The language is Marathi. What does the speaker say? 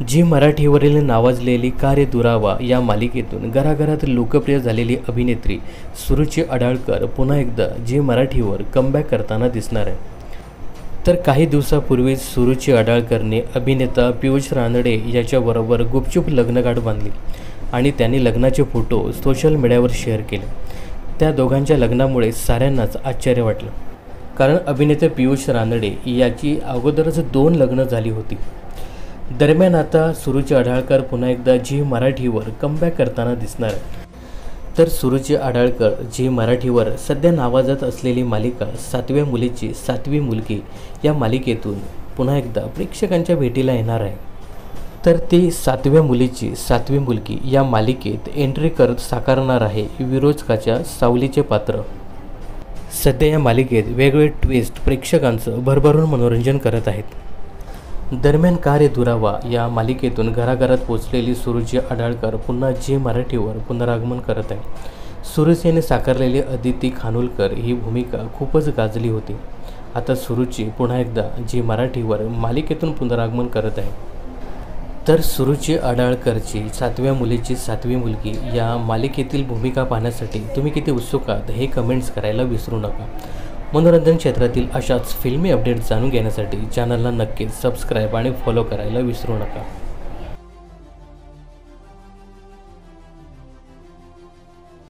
झी मराठीवरील नावाजलेली का रे दुरावा या मालिकेतून घराघरात लोकप्रिय झालेली अभिनेत्री सुरुची अडाळकर पुन्हा एकदा झी मराठीवर कमबॅक करताना दिसणार आहे। तर काही दिवसापूर्वीच सुरुची अडाळकरने अभिनेता पियुष रानडे याच्याबरोबर गुपचूप लग्नगाठ बांधली आणि त्यांनी लग्नाचे फोटो सोशल मीडियावर शेअर केले। त्या दोघांच्या लग्नामुळे साऱ्यांनाच आश्चर्य वाटलं, कारण अभिनेते पियुष रानडे याची अगोदरच 2 लग्न झाली होती। दरम्यान आता सुरुची अडाळकर पुन्हा एकदा झी मराठीवर कमबॅक करताना दिसणार आहे। तर सुरुची अडाळकर झी मराठीवर सध्या नावाजत असलेली मालिका 7व्या मुलीची 7वी मुलगी या मालिकेतून पुन्हा एकदा प्रेक्षकांच्या भेटीला येणार आहे। तर ती 7व्या मुलीची 7वी मुलगी या मालिकेत एंट्री करत साकारणार आहे विरोचकाच्या सावलीचे पात्र। सध्या या मालिकेत वेगवेगळे ट्विस्ट प्रेक्षकांचं भरभरून मनोरंजन करत आहेत। दरम्यान का रे दुरावा या मालिकेतून घराघरात पोचलेली सुरुची अडाळकर पुन्हा झी मराठीवर पुनरागमन करत आहे। सुरुचीने साकारलेली अदिती खानोलकर ही भूमिका खूपच गाजली होती। आता सुरुची पुन्हा एकदा झी मराठीवर मालिकेतून पुनरागमन करत आहे। तर सुरुची अडाळकरची 7व्या मुलीची 7वी मुलगी या मालिकेतील भूमिका पाहण्यासाठी तुम्ही किती उत्सुक आहात हे कमेंट्स करायला विसरू नका। मनोरंजन क्षेत्रातील अशाच फिल्मी अपडेट्स जाणून घेण्यासाठी चॅनलला नक्कीच सबस्क्राईब आणि फॉलो करायला विसरू नका।